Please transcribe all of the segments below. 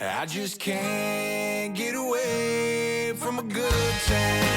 I just can't get away from a good time.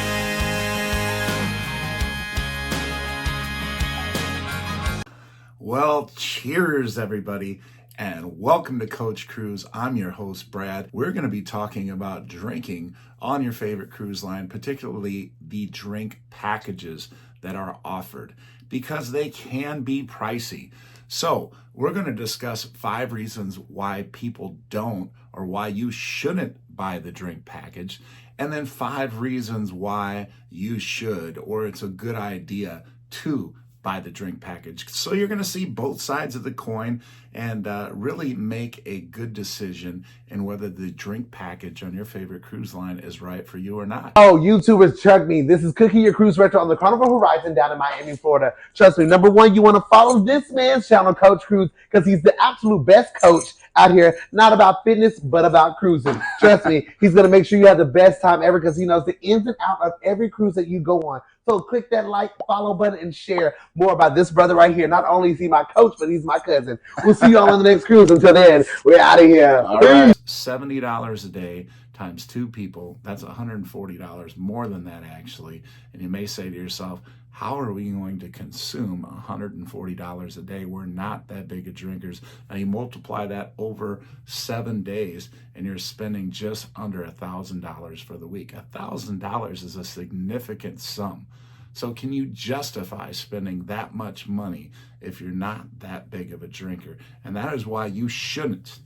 Well, cheers, everybody, and welcome to Coach Cruise. I'm your host, Brad. We're going to be talking about drinking on your favorite cruise line, particularly the drink packages that are offered, because they can be pricey. So we're going to discuss 5 reasons why people don't, or why you shouldn't buy the drink package, and then 5 reasons why you should, or it's a good idea to buy the drink package. So you're going to see both sides of the coin and really make a good decision in whether the drink package on your favorite cruise line is right for you or not. Oh, YouTubers, check me. This is Cookie, your cruise retro on the Carnival Horizon down in Miami, Florida. Trust me, number one, you want to follow this man's channel, Coach Cruise, because he's the absolute best coach out here, not about fitness, but about cruising. Trust me, he's going to make sure you have the best time ever because he knows the ins and outs of every cruise that you go on. So click that like, follow button, and share more about this brother right here. Not only is he my coach, but he's my cousin. We'll see you all on the next cruise. Until then, we're out of here. All right. $70 a day times 2 people, that's $140, more than that actually. And you may say to yourself, how are we going to consume $140 a day? We're not that big of drinkers. Now you multiply that over 7 days and you're spending just under $1,000 for the week. $1,000 is a significant sum. So can you justify spending that much money if you're not that big of a drinker? And that is why you shouldn't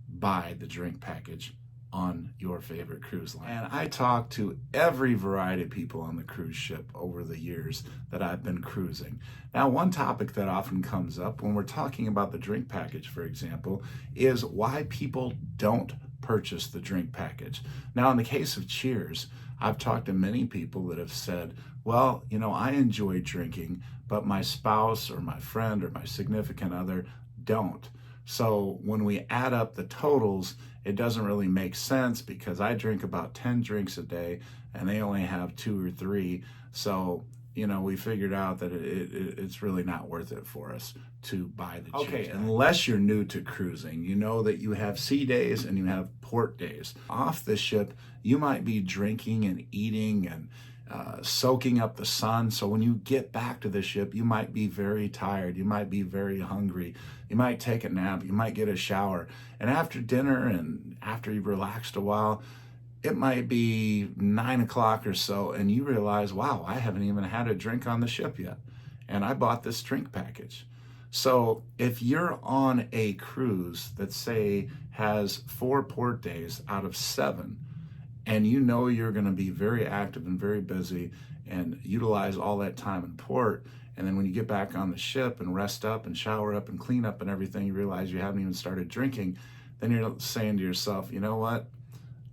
buy the drink package on your favorite cruise line. And I talk to every variety of people on the cruise ship over the years that I've been cruising. Now, one topic that often comes up when we're talking about the drink package, for example, is why people don't purchase the drink package. Now, in the case of Cheers, I've talked to many people that have said, well, you know, I enjoy drinking, but my spouse or my friend or my significant other don't. So when we add up the totals, it doesn't really make sense because I drink about 10 drinks a day and they only have 2 or 3. So, you know, we figured out that it's really not worth it for us to buy the Cheers. Okay, unless you're new to cruising, you know that you have sea days and you have port days. Off the ship, you might be drinking and eating and soaking up the sun. So when you get back to the ship, you might be very tired. You might be very hungry. You might take a nap. You might get a shower. And after dinner and after you've relaxed a while, it might be 9 o'clock or so, and you realize, wow, I haven't even had a drink on the ship yet. And I bought this drink package. So if you're on a cruise that, say, has 4 port days out of 7, and you know you're going to be very active and very busy and utilize all that time in port, and then when you get back on the ship and rest up and shower up and clean up and everything, you realize you haven't even started drinking, then you're saying to yourself, you know what?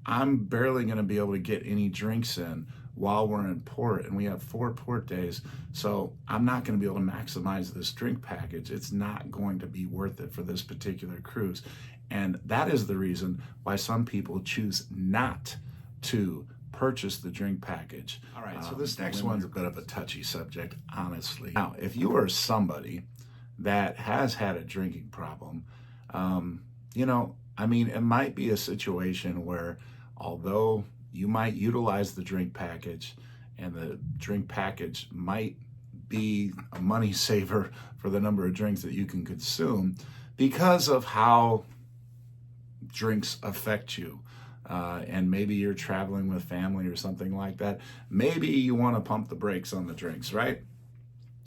I'm barely going to be able to get any drinks in while we're in port, and we have 4 port days, so I'm not going to be able to maximize this drink package. It's not going to be worth it for this particular cruise. And that is the reason why some people choose not to purchase the drink package. All right, so this next one's a bit of a touchy subject, honestly. Now, if you are somebody that has had a drinking problem, you know, I mean, it might be a situation where although you might utilize the drink package and the drink package might be a money saver for the number of drinks that you can consume because of how drinks affect you. And maybe you're traveling with family or something like that. Maybe you want to pump the brakes on the drinks, right?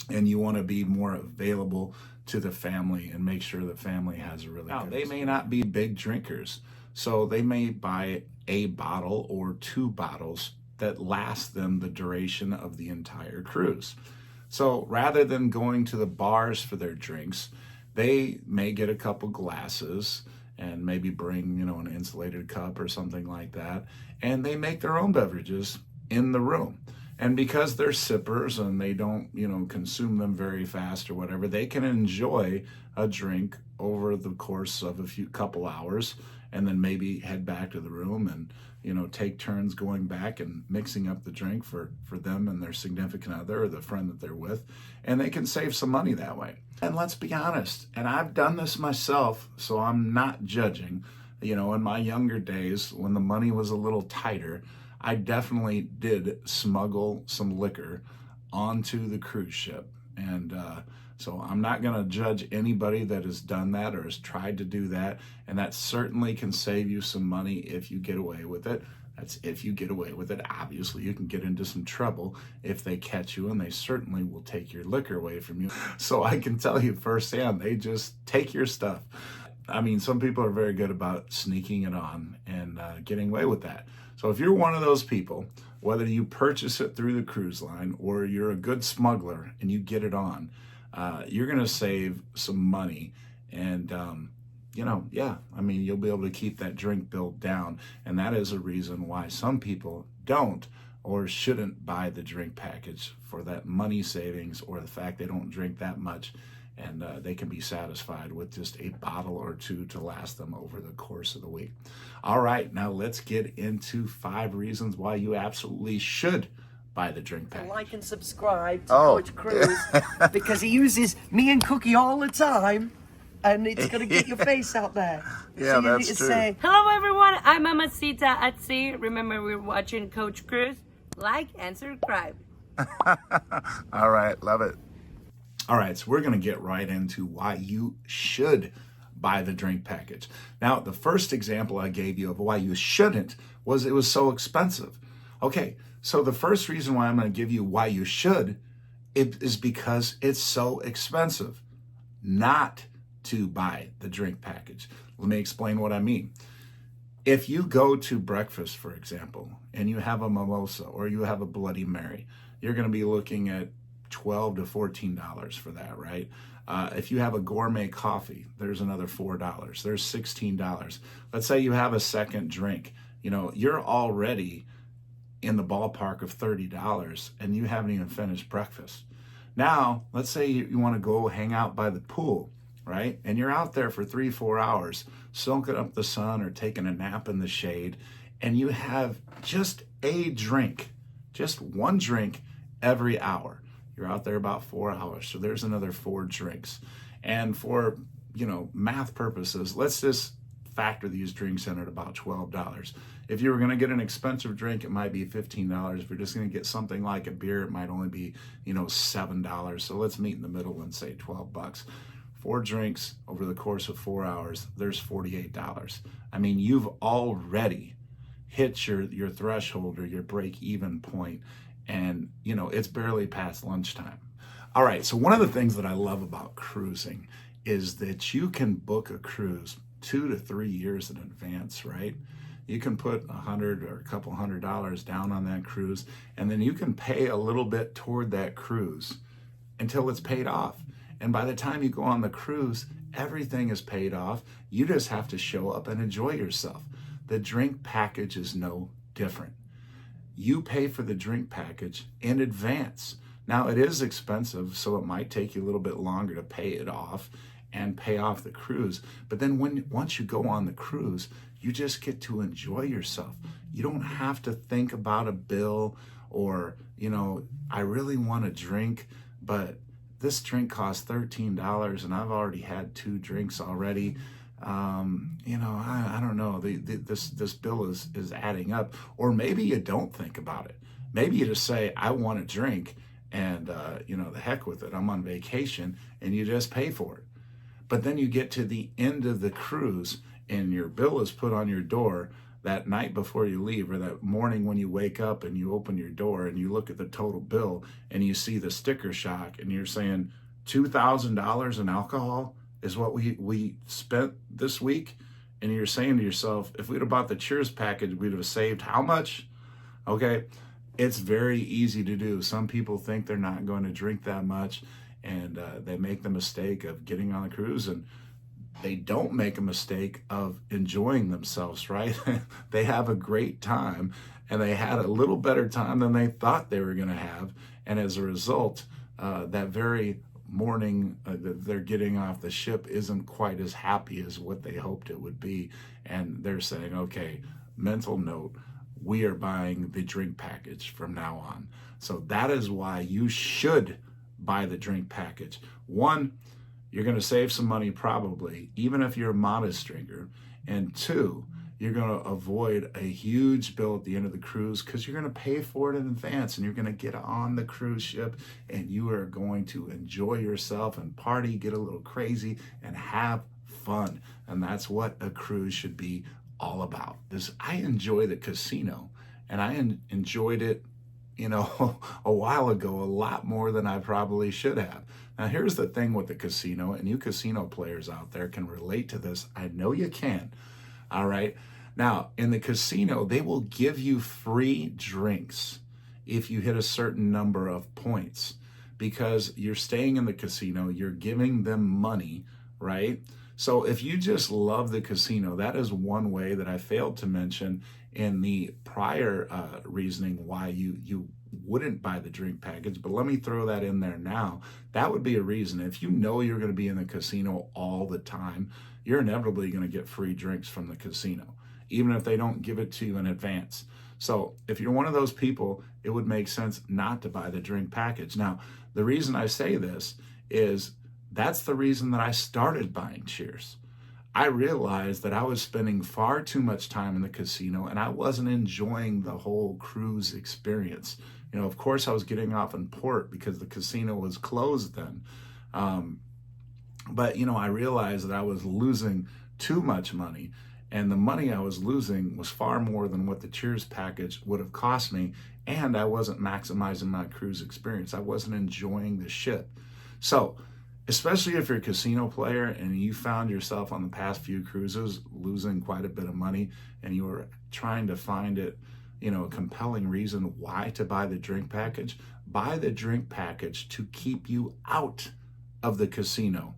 And you want to be more available to the family and make sure the family has a really good. Now, they may not be big drinkers, so they may buy a bottle or 2 bottles that last them the duration of the entire cruise. So rather than going to the bars for their drinks, they may get a couple glasses and maybe bring, you know, an insulated cup or something like that. And they make their own beverages in the room. And because they're sippers and they don't, you know, consume them very fast or whatever, they can enjoy a drink over the course of a couple hours and then maybe head back to the room and, you know, take turns going back and mixing up the drink for them and their significant other or the friend that they're with. And they can save some money that way. And let's be honest, and I've done this myself, so I'm not judging. In my younger days, when the money was a little tighter, I definitely did smuggle some liquor onto the cruise ship. And so I'm not going to judge anybody that has done that or has tried to do that. And that certainly can save you some money if you get away with it. That's if you get away with it. Obviously, you can get into some trouble if they catch you, and they certainly will take your liquor away from you. So I can tell you firsthand, they just take your stuff. I mean, some people are very good about sneaking it on and getting away with that. So if you're one of those people, whether you purchase it through the cruise line or you're a good smuggler and you get it on, you're going to save some money. And, you'll be able to keep that drink bill down. And that is a reason why some people don't or shouldn't buy the drink package, for that money savings or the fact they don't drink that much. And they can be satisfied with just a bottle or two to last them over the course of the week. All right, now let's get into 5 reasons why you absolutely should buy the drink package. Like and subscribe to Coach Cruz because he uses me and Cookie all the time, and it's going to get your face out there. Yeah, so you that's need to true. Say, hello everyone, I'm Mamacita at Sea. Remember, we're watching Coach Cruz. Like and subscribe. All right, love it. All right, so we're going to get right into why you should buy the drink package. Now, the first example I gave you of why you shouldn't was it was so expensive. Okay, so the first reason why I'm going to give you why you should is because it's so expensive not to buy the drink package. Let me explain what I mean. If you go to breakfast, for example, and you have a mimosa or you have a Bloody Mary, you're going to be looking at $12 to $14 for that, right? If you have a gourmet coffee, there's another $4. There's $16. Let's say you have a second drink. You're already in the ballpark of $30 and you haven't even finished breakfast. Now, let's say you want to go hang out by the pool, right? And you're out there for 3-4 hours, soaking up the sun or taking a nap in the shade, and you have just a drink, just one drink every hour. You're out there about 4 hours, so there's another 4 drinks. And for, math purposes, let's just factor these drinks in at about $12. If you were going to get an expensive drink, it might be $15. If you're just going to get something like a beer, it might only be, $7. So let's meet in the middle and say $12. 4 drinks over the course of 4 hours, there's $48. I mean, you've already hit your threshold or your break-even point. And, it's barely past lunchtime. All right, so one of the things that I love about cruising is that you can book a cruise 2 to 3 years in advance, right? You can put $100 or a couple $100 down on that cruise, and then you can pay a little bit toward that cruise until it's paid off. And by the time you go on the cruise, everything is paid off. You just have to show up and enjoy yourself. The drink package is no different. You pay for the drink package in advance. Now, it is expensive, so it might take you a little bit longer to pay it off and pay off the cruise. But then once you go on the cruise, you just get to enjoy yourself. You don't have to think about a bill or, I really want a drink, but this drink costs $13 and I've already had 2 drinks already. I don't know. This bill is adding up. Or maybe you don't think about it. Maybe you just say, I want a drink, and the heck with it. I'm on vacation, and you just pay for it. But then you get to the end of the cruise, and your bill is put on your door that night before you leave, or that morning when you wake up and you open your door and you look at the total bill and you see the sticker shock, and you're saying $2,000 in alcohol is what we spent this week. And you're saying to yourself, if we'd have bought the Cheers package, we'd have saved how much? Okay, it's very easy to do. Some people think they're not going to drink that much, and they make the mistake of getting on a cruise, and they don't make a mistake of enjoying themselves, right? They have a great time, and they had a little better time than they thought they were going to have. And as a result, that very morning they're getting off the ship isn't quite as happy as what they hoped it would be. And they're saying, okay, mental note, we are buying the drink package from now on. So that is why you should buy the drink package. One, you're going to save some money probably, even if you're a modest drinker. And two, you're going to avoid a huge bill at the end of the cruise because you're going to pay for it in advance, and you're going to get on the cruise ship and you are going to enjoy yourself and party, get a little crazy, and have fun. And that's what a cruise should be all about. I enjoy the casino, and I enjoyed it, a while ago, a lot more than I probably should have. Now, here's the thing with the casino, and you casino players out there can relate to this. I know you can. All right. Now, in the casino, they will give you free drinks if you hit a certain number of points, because you're staying in the casino, you're giving them money, right? So if you just love the casino, that is one way that I failed to mention in the prior reasoning why you wouldn't buy the drink package, but let me throw that in there now. That would be a reason. If you know you're going to be in the casino all the time, you're inevitably going to get free drinks from the casino, even if they don't give it to you in advance. So if you're one of those people, it would make sense not to buy the drink package. Now, the reason I say this is that's the reason that I started buying Cheers. I realized that I was spending far too much time in the casino and I wasn't enjoying the whole cruise experience. Of course, I was getting off in port because the casino was closed then. But I realized that I was losing too much money, and the money I was losing was far more than what the Cheers package would have cost me, and I wasn't maximizing my cruise experience. I wasn't enjoying the ship. So, especially if you're a casino player and you found yourself on the past few cruises losing quite a bit of money, and you were trying to find it, a compelling reason why to buy the drink package, buy the drink package to keep you out of the casino.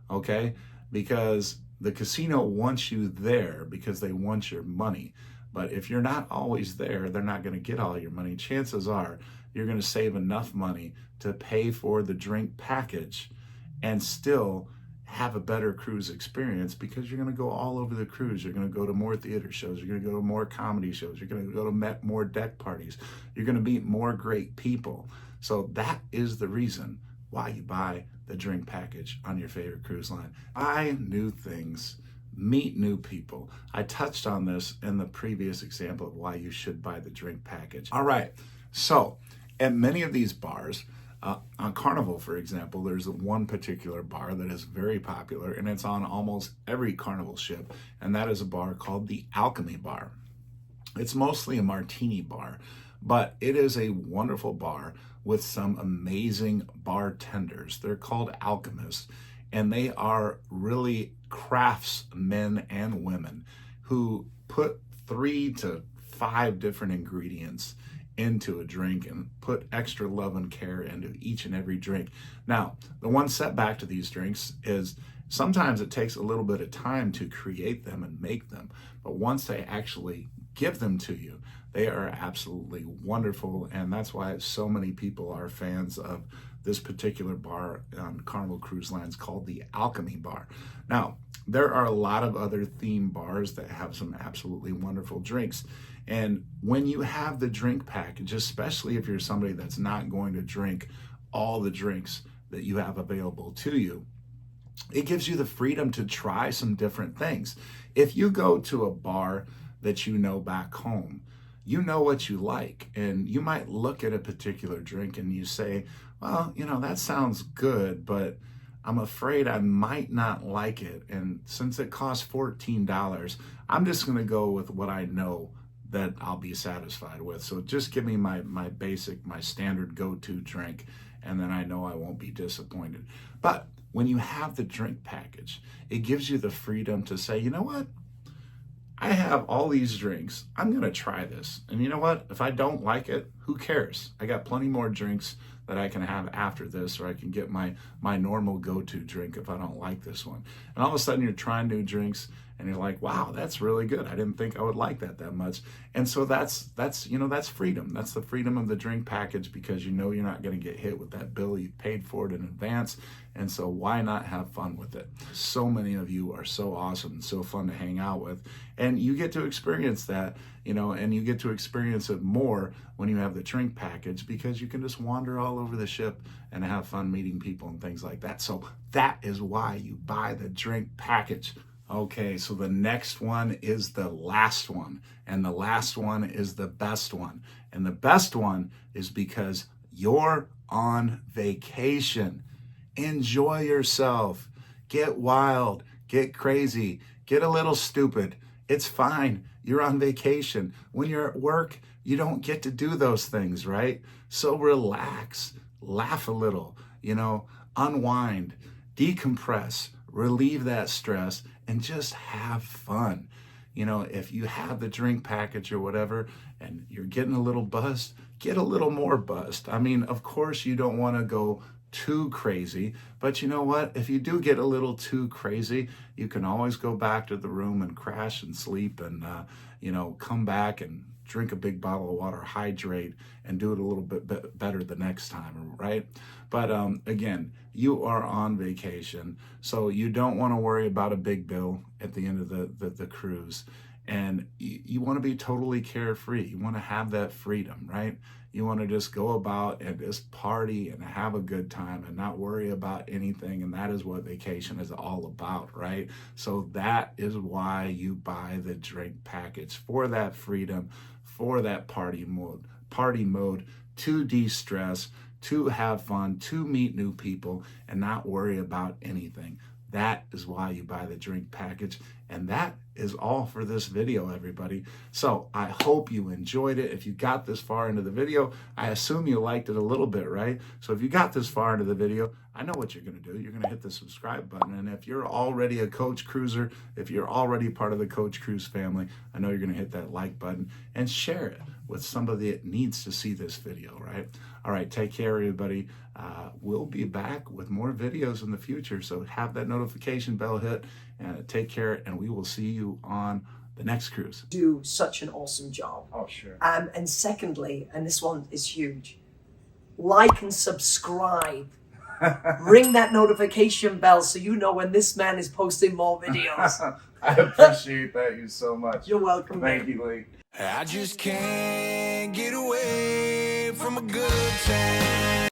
Okay? Because the casino wants you there because they want your money. But if you're not always there, they're not going to get all your money. Chances are you're going to save enough money to pay for the drink package and still have a better cruise experience, because you're going to go all over the cruise. You're going to go to more theater shows. You're going to go to more comedy shows. You're going to go to more deck parties. You're going to meet more great people. So that is the reason why you buy the drink package on your favorite cruise line. Buy new things, meet new people. I touched on this in the previous example of why you should buy the drink package. All right, so at many of these bars, on Carnival, for example, there's one particular bar that is very popular, and it's on almost every Carnival ship, and that is a bar called the Alchemy Bar. It's mostly a martini bar, but it is a wonderful bar with some amazing bartenders. They're called alchemists, and they are really craftsmen and women who put 3 to 5 different ingredients into a drink and put extra love and care into each and every drink. Now, the one setback to these drinks is sometimes it takes a little bit of time to create them and make them, but once they actually give them to you, they are absolutely wonderful, and that's why so many people are fans of this particular bar on Carnival Cruise Lines called the Alchemy Bar. Now, there are a lot of other theme bars that have some absolutely wonderful drinks, and when you have the drink package, especially if you're somebody that's not going to drink all the drinks that you have available to you, it gives you the freedom to try some different things. If you go to a bar that you know back home, you know what you like, and you might look at a particular drink and you say, well, that sounds good, but I'm afraid I might not like it. And since it costs $14, I'm just going to go with what I know that I'll be satisfied with. So just give me my basic, my standard go-to drink, and then I know I won't be disappointed. But when you have the drink package, it gives you the freedom to say, you know what? I have all these drinks. I'm going to try this. And you know what? If I don't like it, who cares? I got plenty more drinks that I can have after this, or I can get my normal go-to drink if I don't like this one. And all of a sudden you're trying new drinks and you're like, wow, that's really good. I didn't think I would like that much. And so that's freedom. That's the freedom of the drink package, because you're not going to get hit with that bill. You paid for it in advance. And so why not have fun with it? So many of you are so awesome and so fun to hang out with. And you get to experience that, and you get to experience it more when you have the drink package, because you can just wander all over the ship and have fun meeting people and things like that. So that is why you buy the drink package. Okay, so the next one is the last one, and the last one is the best one. And the best one is because you're on vacation. Enjoy yourself. Get wild, get crazy, get a little stupid. It's fine. You're on vacation. When you're at work, you don't get to do those things, right? So relax, laugh a little, unwind, decompress, relieve that stress, and just have fun. If you have the drink package or whatever and you're getting a little buzzed, get a little more buzzed. I mean, of course, you don't want to go too crazy, but you know what? If you do get a little too crazy, you can always go back to the room and crash and sleep and, come back and drink a big bottle of water, hydrate, and do it a little bit better the next time, right? But again, you are on vacation, so you don't want to worry about a big bill at the end of the cruise. And you want to be totally carefree. You want to have that freedom, right? You want to just go about and just party and have a good time and not worry about anything. And that is what vacation is all about, right? So that is why you buy the drink package, for that freedom, for that party mode, to de-stress, to have fun, to meet new people, and not worry about anything. That is why you buy the drink package. And that is all for this video, everybody. So I hope you enjoyed it. If you got this far into the video, I assume you liked it a little bit, right? So if you got this far into the video, I know what you're going to do. You're going to hit the subscribe button. And if you're already a Coach Cruiser, if you're already part of the Coach Cruise family, I know you're going to hit that like button and share it with somebody that needs to see this video, right? All right, take care, everybody. We'll be back with more videos in the future, so have that notification bell hit, and take care, and we will see you on the next cruise. Do such an awesome job. Oh, sure. And secondly, and this one is huge, like and subscribe. Ring that notification bell so you know when this man is posting more videos. I appreciate that you so much. You're welcome. Thank you, Lee. I just can't get away from a good time.